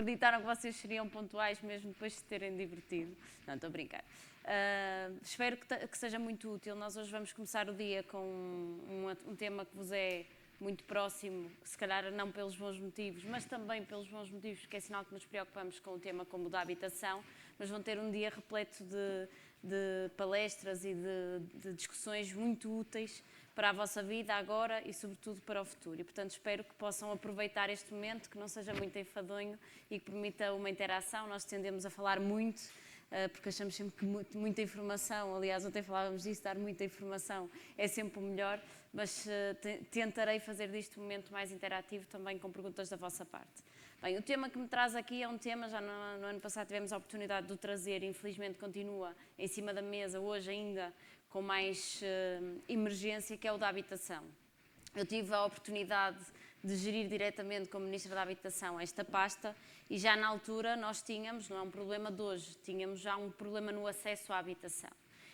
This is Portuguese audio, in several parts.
acreditaram que vocês seriam pontuais mesmo depois de se terem divertido. Não, estou a brincar. Espero que seja muito útil. Nós hoje vamos começar o dia com um tema que vos é muito próximo, se calhar não pelos bons motivos, mas também pelos bons motivos, porque é sinal que nos preocupamos com o tema como o da habitação, mas vão ter um dia repleto de palestras e de discussões muito úteis para a vossa vida agora e sobretudo para o futuro. E portanto espero que possam aproveitar este momento, que não seja muito enfadonho e que permita uma interação. Nós tendemos a falar muito, porque achamos sempre que muita informação, aliás ontem falávamos disso, dar muita informação é sempre o melhor, mas tentarei fazer disto um momento mais interativo também com perguntas da vossa parte. Bem, o tema que me traz aqui é um tema, já no ano passado tivemos a oportunidade de o trazer, infelizmente continua em cima da mesa, hoje ainda com mais emergência, que é o da habitação. Eu tive a oportunidade de gerir diretamente como Ministra da Habitação esta pasta e já na altura nós tínhamos, não é um problema de hoje, tínhamos já um problema no acesso à habitação.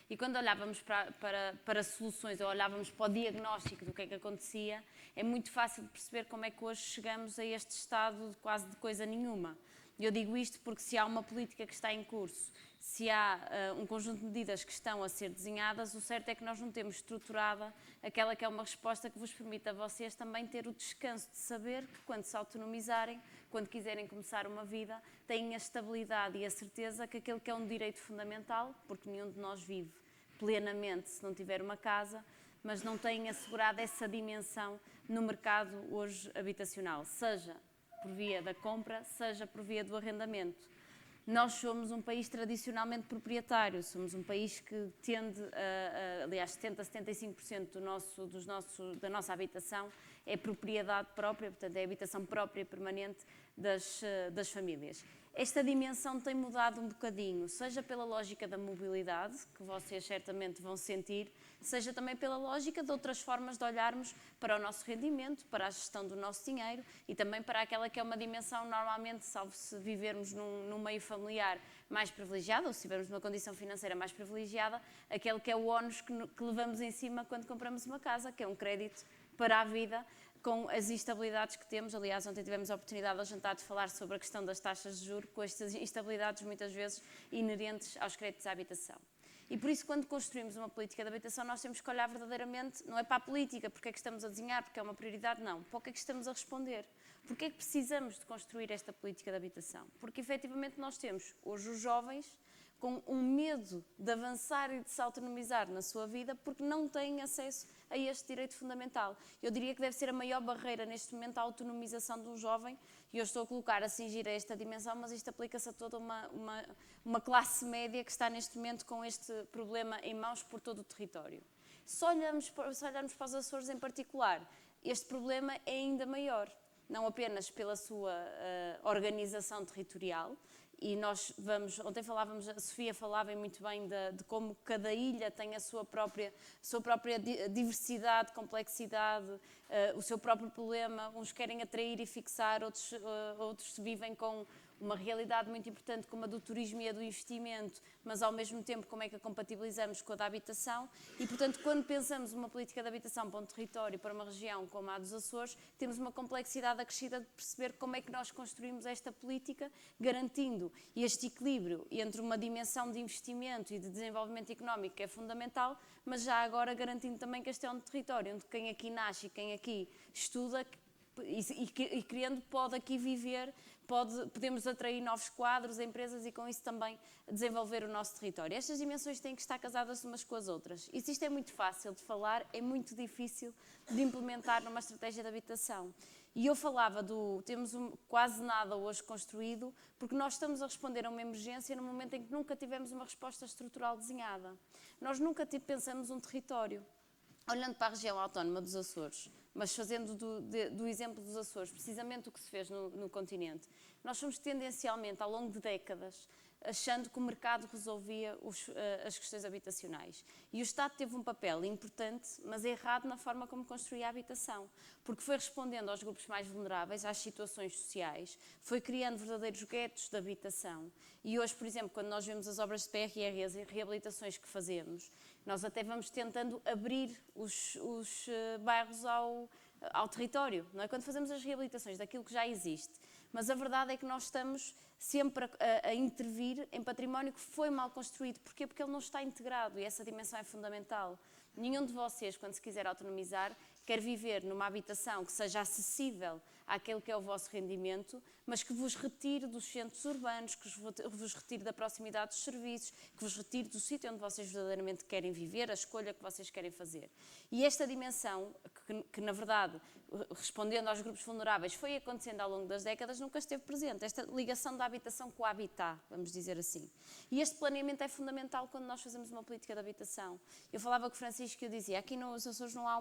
E quando olhávamos para soluções ou olhávamos para o diagnóstico do que é que acontecia, é muito fácil de perceber como é que hoje chegamos a este estado de quase de coisa nenhuma. E eu digo isto porque se há uma política que está em curso, se há um conjunto de medidas que estão a ser desenhadas, o certo é que nós não temos estruturada aquela que é uma resposta que vos permite a vocês também ter o descanso de saber que quando se autonomizarem, quando quiserem começar uma vida, têm a estabilidade e a certeza que aquele que é um direito fundamental, porque nenhum de nós vive plenamente se não tiver uma casa, mas não têm assegurado essa dimensão no mercado hoje habitacional, seja por via da compra, seja por via do arrendamento. Nós somos um país tradicionalmente proprietário, somos um país que tende aliás, 70% a 75% da nossa habitação é propriedade própria, portanto é habitação própria permanente das famílias. Esta dimensão tem mudado um bocadinho, seja pela lógica da mobilidade, que vocês certamente vão sentir, seja também pela lógica de outras formas de olharmos para o nosso rendimento, para a gestão do nosso dinheiro e também para aquela que é uma dimensão normalmente, salvo se vivermos num meio familiar mais privilegiado ou se tivermos numa condição financeira mais privilegiada, aquele que é o ónus que levamos em cima quando compramos uma casa, que é um crédito para a vida, com as instabilidades que temos. Aliás, ontem tivemos a oportunidade ao jantar de falar sobre a questão das taxas de juros, com estas instabilidades muitas vezes inerentes aos créditos à habitação. E por isso, quando construímos uma política de habitação, nós temos que olhar verdadeiramente, não é para a política, porque é que estamos a desenhar, porque é uma prioridade, não. Para o que é que estamos a responder? Porque é que precisamos de construir esta política de habitação? Porque, efetivamente, nós temos hoje os jovens com um medo de avançar e de se autonomizar na sua vida porque não têm acesso a este direito fundamental. Eu diria que deve ser a maior barreira neste momento a autonomização de um jovem, e eu estou a colocar a cingir a esta dimensão, mas isto aplica-se a toda uma classe média que está neste momento com este problema em mãos por todo o território. Se olharmos para os Açores em particular, este problema é ainda maior, não apenas pela sua organização territorial. E nós ontem falávamos, a Sofia falava muito bem de como cada ilha tem a sua própria diversidade, complexidade, o seu próprio problema. Uns querem atrair e fixar, outros vivem com uma realidade muito importante como a do turismo e a do investimento, mas ao mesmo tempo como é que a compatibilizamos com a da habitação. E portanto, quando pensamos uma política de habitação para um território, para uma região como a dos Açores, temos uma complexidade acrescida de perceber como é que nós construímos esta política, garantindo este equilíbrio entre uma dimensão de investimento e de desenvolvimento económico que é fundamental, mas já agora garantindo também que este é um território onde quem aqui nasce e quem aqui estuda e criando pode aqui viver, podemos atrair novos quadros, empresas e com isso também desenvolver o nosso território. Estas dimensões têm que estar casadas umas com as outras. E se isto é muito fácil de falar, é muito difícil de implementar numa estratégia de habitação. E eu falava temos quase nada hoje construído, porque nós estamos a responder a uma emergência no momento em que nunca tivemos uma resposta estrutural desenhada. Nós nunca pensamos um território. Olhando para a região autónoma dos Açores, mas fazendo do exemplo dos Açores, precisamente o que se fez no continente, nós somos tendencialmente, ao longo de décadas, achando que o mercado resolvia as questões habitacionais. E o Estado teve um papel importante, mas errado na forma como construía a habitação, porque foi respondendo aos grupos mais vulneráveis, às situações sociais, foi criando verdadeiros guetos de habitação. E hoje, por exemplo, quando nós vemos as obras de PRR e as reabilitações que fazemos, nós até vamos tentando abrir os bairros ao território, não é? Quando fazemos as reabilitações daquilo que já existe, mas a verdade é que nós estamos sempre a intervir em património que foi mal construído. Porquê? Porque ele não está integrado e essa dimensão é fundamental. Nenhum de vocês, quando se quiser autonomizar, quer viver numa habitação que seja acessível àquele que é o vosso rendimento, mas que vos retire dos centros urbanos, que vos retire da proximidade dos serviços, que vos retire do sítio onde vocês verdadeiramente querem viver, a escolha que vocês querem fazer. E esta dimensão, que na verdade, respondendo aos grupos vulneráveis, foi acontecendo ao longo das décadas, nunca esteve presente. Esta ligação da habitação com o habitat, vamos dizer assim. E este planeamento é fundamental quando nós fazemos uma política de habitação. Eu falava com o Francisco e eu dizia, aqui nos Açores não há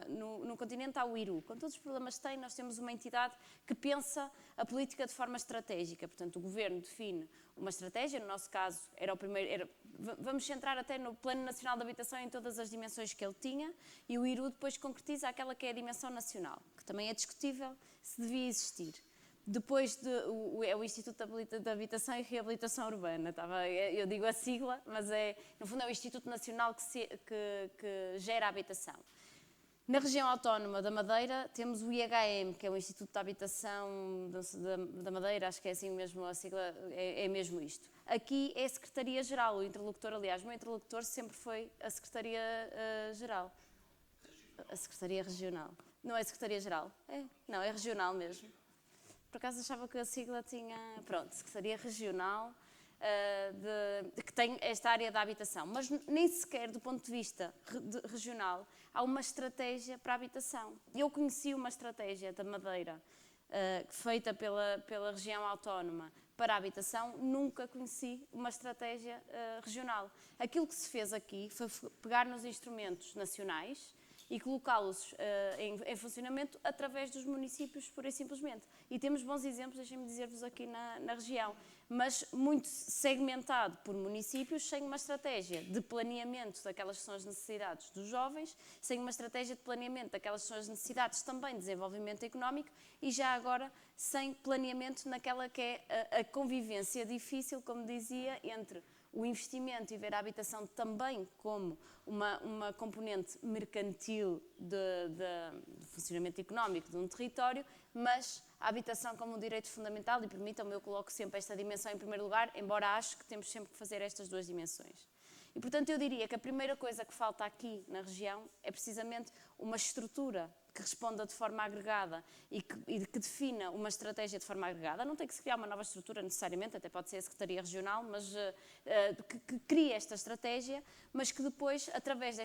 no continente há o IRU. Com todos os problemas que tem, nós temos uma entidade que pensa a política de forma estratégica. Portanto, o Governo define uma estratégia, no nosso caso, era o primeiro, vamos centrar até no Plano Nacional de Habitação em todas as dimensões que ele tinha, e o IRU depois concretiza aquela que é a dimensão nacional, que também é discutível se devia existir. Depois é o Instituto de Habitação e Reabilitação Urbana, eu digo a sigla, mas no fundo é o Instituto Nacional que gera a habitação. Na região autónoma da Madeira temos o IHM, que é o Instituto de Habitação da Madeira, acho que é assim mesmo a sigla, é mesmo isto. Aqui é a Secretaria-Geral, o interlocutor, aliás, o meu interlocutor sempre foi a Secretaria-Geral. A Secretaria Regional. Não é Secretaria-Geral? Não, é regional mesmo. Por acaso achava que a sigla tinha, pronto, Secretaria Regional, que tem esta área da habitação, mas nem sequer do ponto de vista regional há uma estratégia para a habitação. Eu conheci uma estratégia da Madeira feita pela região autónoma para a habitação, nunca conheci uma estratégia regional. Aquilo que se fez aqui foi pegar nos instrumentos nacionais e colocá-los em funcionamento através dos municípios, pura e simplesmente. E temos bons exemplos, deixem-me dizer-vos aqui na região, mas muito segmentado por municípios, sem uma estratégia de planeamento daquelas que são as necessidades dos jovens, sem uma estratégia de planeamento daquelas que são as necessidades também de desenvolvimento económico e já agora sem planeamento naquela que é a convivência difícil, como dizia, entre o investimento e ver a habitação também como uma componente mercantil de funcionamento económico de um território, mas a habitação como um direito fundamental, e permitam-me, eu coloco sempre esta dimensão em primeiro lugar, embora acho que temos sempre que fazer estas duas dimensões. E, portanto, eu diria que a primeira coisa que falta aqui na região é precisamente uma estrutura que responda de forma agregada e que defina uma estratégia de forma agregada. Não tem que se criar uma nova estrutura necessariamente, até pode ser a Secretaria Regional, mas que crie esta estratégia, mas que depois, através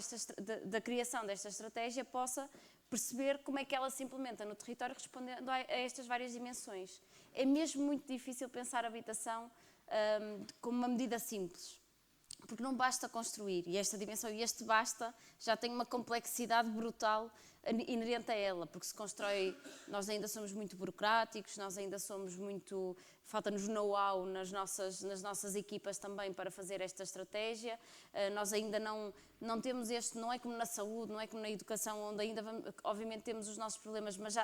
da criação desta estratégia, possa perceber como é que ela se implementa no território respondendo a estas várias dimensões. É mesmo muito difícil pensar a habitação como uma medida simples, porque não basta construir, e esta dimensão, e este basta, já tem uma complexidade brutal inerente a ela, porque se constrói, nós ainda somos muito burocráticos, nós ainda somos muito, falta-nos know-how nas nossas equipas também para fazer esta estratégia, nós ainda não temos não é como na saúde, não é como na educação, onde ainda obviamente temos os nossos problemas, mas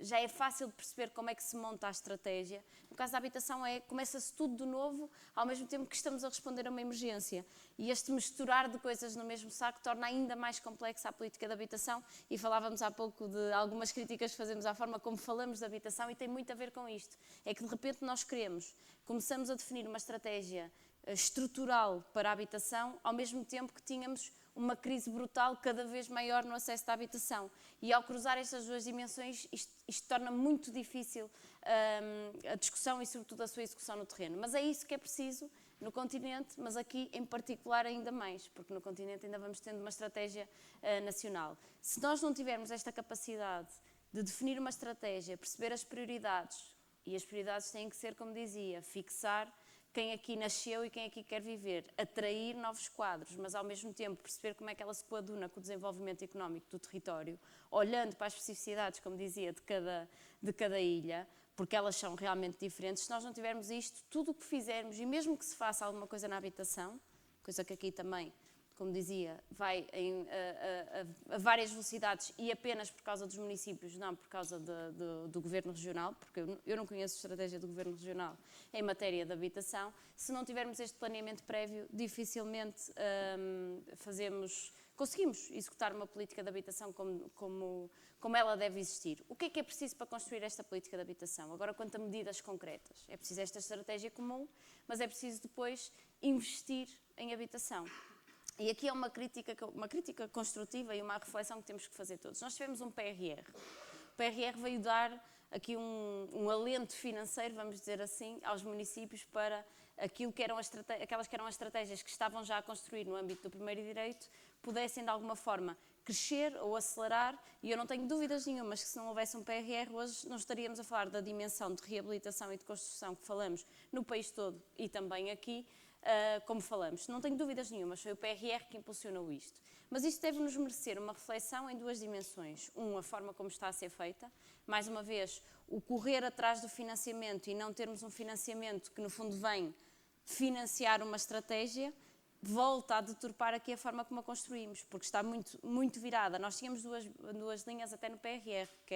já é fácil de perceber como é que se monta a estratégia. No caso da habitação começa-se tudo de novo, ao mesmo tempo que estamos a responder a uma emergência. E este misturar de coisas no mesmo saco torna ainda mais complexa a política de habitação, e falávamos há pouco de algumas críticas que fazemos à forma como falamos de habitação, e tem muito a ver com isto. É que de repente nós começamos a definir uma estratégia estrutural para a habitação, ao mesmo tempo que tínhamos uma crise brutal cada vez maior no acesso à habitação. E ao cruzar estas duas dimensões, isto torna muito difícil a discussão e, sobretudo, a sua execução no terreno. Mas é isso que é preciso no continente, mas aqui em particular ainda mais, porque no continente ainda vamos tendo uma estratégia nacional. Se nós não tivermos esta capacidade de definir uma estratégia, perceber as prioridades, e as prioridades têm que ser, como dizia, fixar quem aqui nasceu e quem aqui quer viver, atrair novos quadros, mas ao mesmo tempo perceber como é que ela se coaduna com o desenvolvimento económico do território, olhando para as especificidades, como dizia, de cada ilha, porque elas são realmente diferentes. Se nós não tivermos isto, tudo o que fizermos, e mesmo que se faça alguma coisa na habitação, coisa que aqui também, como dizia, vai a várias velocidades e apenas por causa dos municípios, não por causa do Governo Regional, porque eu não conheço a estratégia do Governo Regional em matéria de habitação. Se não tivermos este planeamento prévio, dificilmente conseguimos executar uma política de habitação como ela deve existir. O que é preciso para construir esta política de habitação? Agora, quanto a medidas concretas, é preciso esta estratégia comum, mas é preciso depois investir em habitação. E aqui é uma crítica construtiva e uma reflexão que temos que fazer todos. Nós tivemos um PRR. O PRR veio dar aqui um alento financeiro, vamos dizer assim, aos municípios para aquilo que eram aquelas que eram as estratégias que estavam já a construir no âmbito do primeiro direito, pudessem de alguma forma crescer ou acelerar, e eu não tenho dúvidas nenhumas que se não houvesse um PRR hoje não estaríamos a falar da dimensão de reabilitação e de construção que falamos no país todo e também aqui, como falamos. Não tenho dúvidas nenhumas, foi o PRR que impulsionou isto. Mas isto deve-nos merecer uma reflexão em duas dimensões. A forma como está a ser feita. Mais uma vez, o correr atrás do financiamento e não termos um financiamento que, no fundo, vem financiar uma estratégia, volta a deturpar aqui a forma como a construímos, porque está muito virada. Nós tínhamos duas linhas até no PRR, que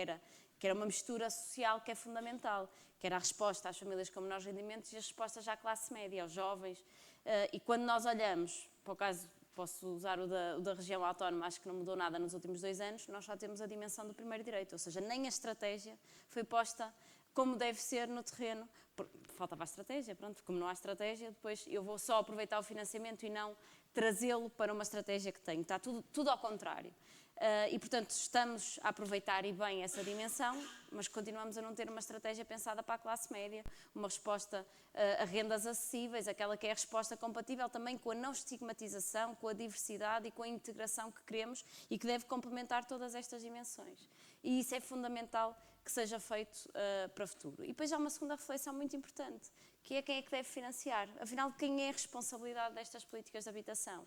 era uma mistura social que é fundamental, que era a resposta às famílias com menores rendimentos e as respostas à classe média, aos jovens. E quando nós olhamos, por acaso posso usar o da região autónoma, acho que não mudou nada nos últimos 2 anos, nós só temos a dimensão do primeiro direito, ou seja, nem a estratégia foi posta como deve ser no terreno. Faltava a estratégia, pronto, como não há estratégia, depois eu vou só aproveitar o financiamento e não trazê-lo para uma estratégia que tenho. Está tudo ao contrário. E, portanto, estamos a aproveitar e bem essa dimensão, mas continuamos a não ter uma estratégia pensada para a classe média, uma resposta a rendas acessíveis, aquela que é a resposta compatível também com a não estigmatização, com a diversidade e com a integração que queremos e que deve complementar todas estas dimensões. E isso é fundamental que seja feito para o futuro. E depois há uma segunda reflexão muito importante, que é quem é que deve financiar. Afinal, quem é a responsabilidade destas políticas de habitação?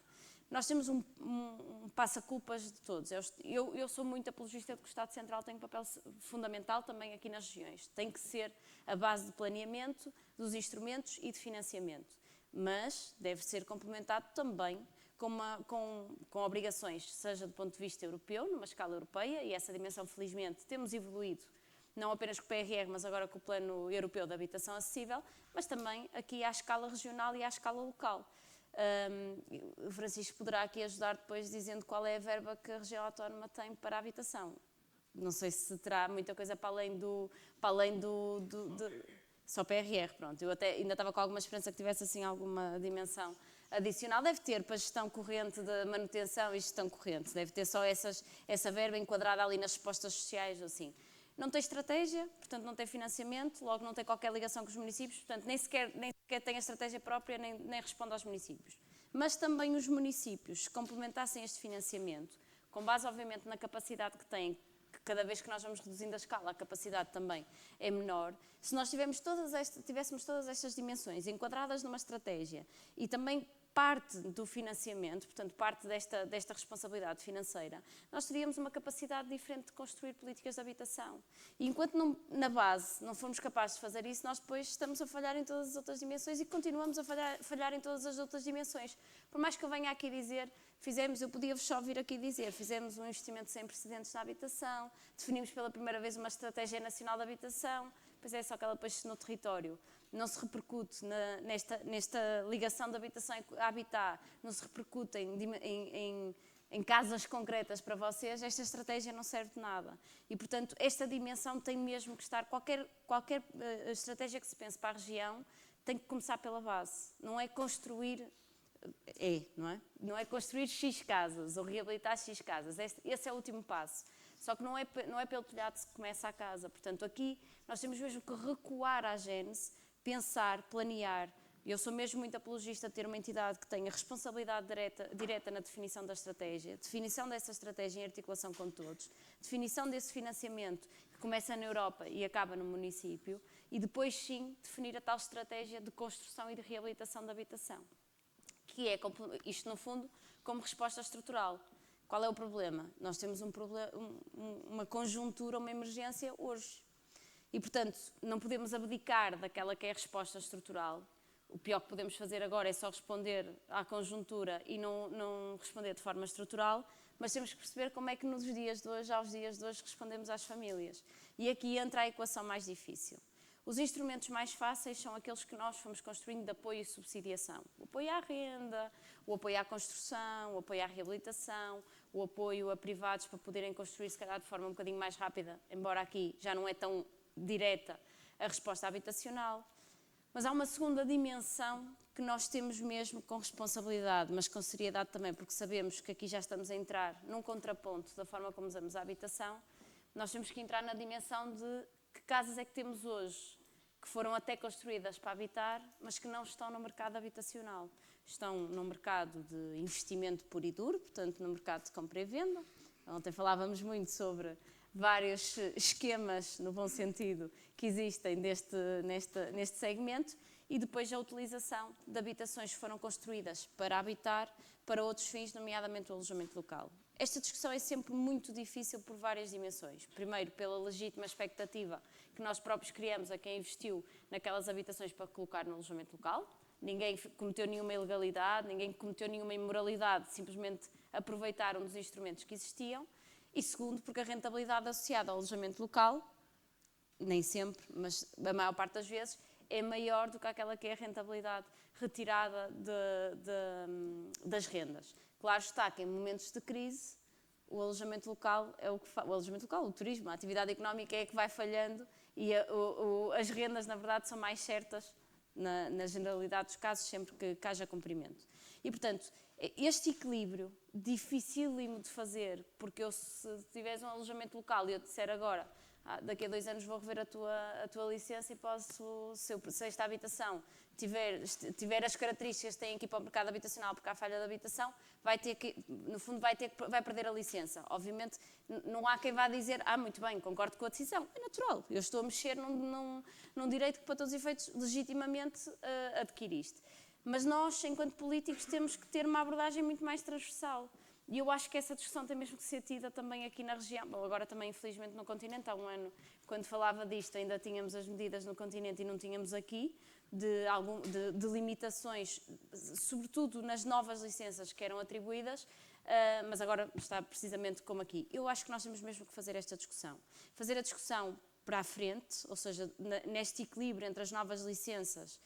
Nós temos um passa-culpas de todos. Eu sou muito apologista de que o Estado Central tem um papel fundamental também aqui nas regiões. Tem que ser a base de planeamento, dos instrumentos e de financiamento. Mas deve ser complementado também com obrigações, seja do ponto de vista europeu, numa escala europeia, e essa dimensão, felizmente, temos evoluído, não apenas com o PRR, mas agora com o Plano Europeu de Habitação Acessível, mas também aqui à escala regional e à escala local. O Francisco poderá aqui ajudar depois dizendo qual é a verba que a região autónoma tem para a habitação. Não sei se terá muita coisa para além do só PRR, pronto. Eu até ainda estava com alguma esperança que tivesse assim alguma dimensão adicional. Deve ter para gestão corrente de manutenção e gestão corrente. Deve ter só essa verba enquadrada ali nas respostas sociais, assim. Não tem estratégia, portanto não tem financiamento, logo não tem qualquer ligação com os municípios, portanto nem sequer tem a estratégia própria, nem responde aos municípios. Mas também os municípios, se complementassem este financiamento, com base obviamente na capacidade que têm, que cada vez que nós vamos reduzindo a escala, a capacidade também é menor, se nós tivéssemos todas estas dimensões enquadradas numa estratégia e também parte do financiamento, portanto, parte desta responsabilidade financeira, nós teríamos uma capacidade diferente de construir políticas de habitação. E enquanto na base não formos capazes de fazer isso, nós depois estamos a falhar em todas as outras dimensões e continuamos a falhar em todas as outras dimensões. Por mais que eu venha aqui dizer, eu podia-vos só vir aqui dizer, fizemos um investimento sem precedentes na habitação, definimos pela primeira vez uma estratégia nacional de habitação, pois é, só que ela depois no território não se repercute nesta ligação de habitação a habitar, não se repercute em casas concretas para vocês, esta estratégia não serve de nada. E, portanto, esta dimensão tem mesmo que estar, qualquer estratégia que se pense para a região tem que começar pela base, não é construir, não é? Não é construir X casas ou reabilitar X casas, esse é o último passo. Só que não é pelo telhado que se começa a casa. Portanto, aqui nós temos mesmo que recuar à gênese, pensar, planear. Eu sou mesmo muito apologista de ter uma entidade que tenha responsabilidade direta na definição da estratégia, definição dessa estratégia em articulação com todos, definição desse financiamento que começa na Europa e acaba no município e depois sim definir a tal estratégia de construção e de reabilitação da habitação. Que é, isto no fundo, como resposta estrutural. Qual é o problema? Nós temos uma conjuntura, uma emergência hoje. E, portanto, não podemos abdicar daquela que é a resposta estrutural. O pior que podemos fazer agora é só responder à conjuntura e não responder de forma estrutural, mas temos que perceber como é que aos dias de hoje, respondemos às famílias. E aqui entra a equação mais difícil. Os instrumentos mais fáceis são aqueles que nós fomos construindo de apoio e subsidiação. O apoio à renda, o apoio à construção, o apoio à reabilitação, o apoio a privados para poderem construir, se calhar, de forma um bocadinho mais rápida, embora aqui já não é tão direta a resposta habitacional. Mas há uma segunda dimensão que nós temos mesmo com responsabilidade, mas com seriedade também, porque sabemos que aqui já estamos a entrar num contraponto da forma como usamos a habitação. Nós temos que entrar na dimensão de que casas é que temos hoje, que foram até construídas para habitar, mas que não estão no mercado habitacional. Estão no mercado de investimento puro e duro, portanto no mercado de compra e venda. Ontem falávamos muito sobre vários esquemas, no bom sentido, que existem neste segmento, e depois a utilização de habitações que foram construídas para habitar, para outros fins, nomeadamente o alojamento local. Esta discussão é sempre muito difícil por várias dimensões. Primeiro, pela legítima expectativa que nós próprios criamos a quem investiu naquelas habitações para colocar no alojamento local. Ninguém cometeu nenhuma ilegalidade, ninguém cometeu nenhuma imoralidade, simplesmente aproveitaram dos instrumentos que existiam. E segundo, porque a rentabilidade associada ao alojamento local, nem sempre, mas a maior parte das vezes, é maior do que aquela que é a rentabilidade retirada das rendas. Claro está que em momentos de crise, o alojamento local é o que o alojamento local, o turismo, a atividade económica é que vai falhando e as rendas, na verdade, são mais certas, na generalidade dos casos, sempre que haja cumprimento. E, portanto, este equilíbrio, dificílimo de fazer, porque se tiveres um alojamento local e eu te disser agora, daqui a 2 anos vou rever a tua licença e posso, se esta habitação tiver as características que tem aqui para o mercado habitacional, porque há falha de habitação, vai perder a licença. Obviamente, não há quem vá dizer, muito bem, concordo com a decisão. É natural, eu estou a mexer num direito que, para todos os efeitos, legitimamente adquiriste. Mas nós, enquanto políticos, temos que ter uma abordagem muito mais transversal. E eu acho que essa discussão tem mesmo que ser tida também aqui na região. Bom, agora também, infelizmente, no continente. Há um ano, quando falava disto, ainda tínhamos as medidas no continente e não tínhamos aqui, de limitações, sobretudo nas novas licenças que eram atribuídas, mas agora está precisamente como aqui. Eu acho que nós temos mesmo que fazer esta discussão. Fazer a discussão para a frente, ou seja, neste equilíbrio entre as novas licenças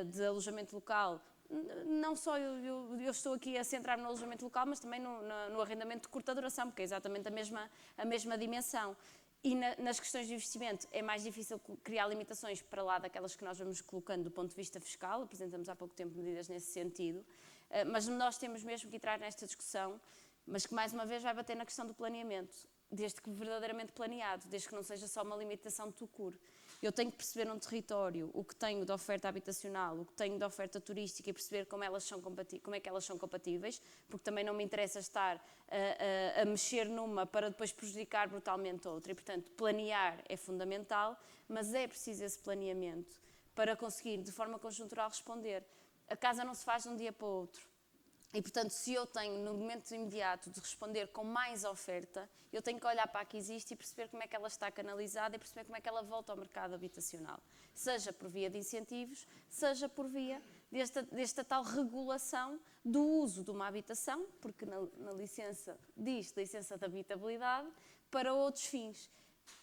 de alojamento local. Não só eu estou aqui a centrar-me no alojamento local, mas também no arrendamento de curta duração, porque é exatamente a mesma dimensão. E nas questões de investimento é mais difícil criar limitações para lá daquelas que nós vamos colocando do ponto de vista fiscal, apresentamos há pouco tempo medidas nesse sentido, mas nós temos mesmo que entrar nesta discussão, mas que mais uma vez vai bater na questão do planeamento, desde que verdadeiramente planeado, desde que não seja só uma limitação de tucur. Eu tenho que perceber num território o que tenho de oferta habitacional, o que tenho de oferta turística e perceber como é que elas são compatíveis, porque também não me interessa estar a mexer numa para depois prejudicar brutalmente outra. E, portanto, planear é fundamental, mas é preciso esse planeamento para conseguir, de forma conjuntural, responder. A casa não se faz de um dia para o outro. E, portanto, se eu tenho, no momento imediato, de responder com mais oferta, eu tenho que olhar para a que existe e perceber como é que ela está canalizada e perceber como é que ela volta ao mercado habitacional. Seja por via de incentivos, seja por via desta tal regulação do uso de uma habitação, porque na licença diz licença de habitabilidade, para outros fins.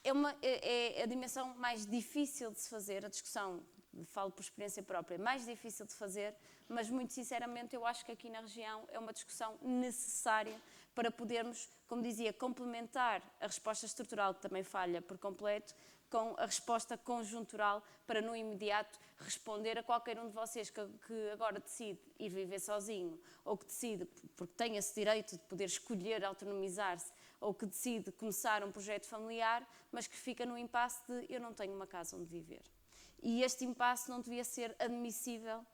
É a dimensão mais difícil de se fazer, a discussão, falo por experiência própria, mais difícil de fazer, mas muito sinceramente eu acho que aqui na região é uma discussão necessária para podermos, como dizia, complementar a resposta estrutural, que também falha por completo, com a resposta conjuntural para no imediato responder a qualquer um de vocês que agora decide ir viver sozinho, ou que decide, porque tem esse direito de poder escolher autonomizar-se, ou que decide começar um projeto familiar, mas que fica no impasse de eu não tenho uma casa onde viver. E este impasse não devia ser admissível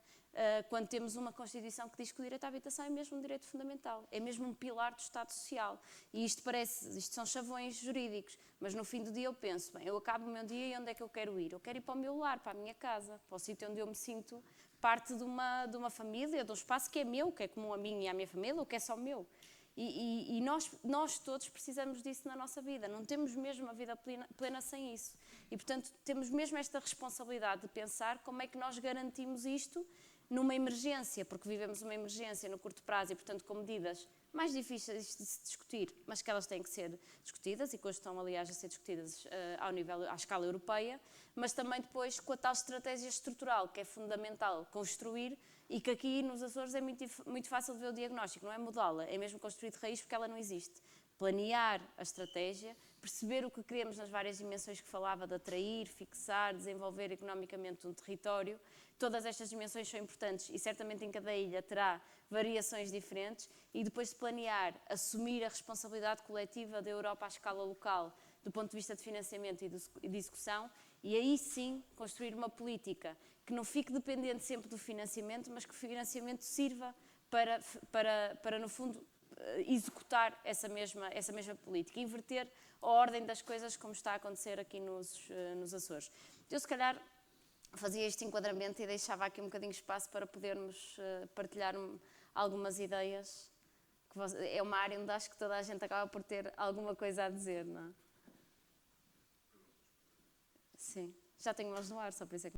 quando temos uma Constituição que diz que o direito à habitação é mesmo um direito fundamental, é mesmo um pilar do Estado Social. E isto são chavões jurídicos, mas no fim do dia eu penso, bem, eu acabo o meu dia e onde é que eu quero ir? Eu quero ir para o meu lar, para a minha casa, para o sítio onde eu me sinto parte de uma família, de um espaço que é meu, que é comum a mim e à minha família, ou que é só meu. E nós todos precisamos disso na nossa vida, não temos mesmo uma vida plena sem isso. E, portanto, temos mesmo esta responsabilidade de pensar como é que nós garantimos isto numa emergência, porque vivemos uma emergência no curto prazo e, portanto, com medidas mais difíceis de se discutir, mas que elas têm que ser discutidas e que hoje estão, aliás, a ser discutidas à escala europeia, mas também depois com a tal estratégia estrutural, que é fundamental construir e que aqui nos Açores é muito fácil de ver o diagnóstico, não é mudá-la, é mesmo construir de raiz porque ela não existe. Planear a estratégia, perceber o que queremos nas várias dimensões que falava, de atrair, fixar, desenvolver economicamente um território. Todas estas dimensões são importantes e certamente em cada ilha terá variações diferentes e depois de planear, assumir a responsabilidade coletiva da Europa à escala local, do ponto de vista de financiamento e de execução, e aí sim construir uma política que não fique dependente sempre do financiamento, mas que o financiamento sirva para no fundo, executar essa mesma política, inverter a ordem das coisas como está a acontecer aqui nos Açores. Eu, se calhar, fazia este enquadramento e deixava aqui um bocadinho de espaço para podermos partilhar algumas ideias. É uma área onde acho que toda a gente acaba por ter alguma coisa a dizer, não é? Sim, já tenho mãos no ar, só por isso é que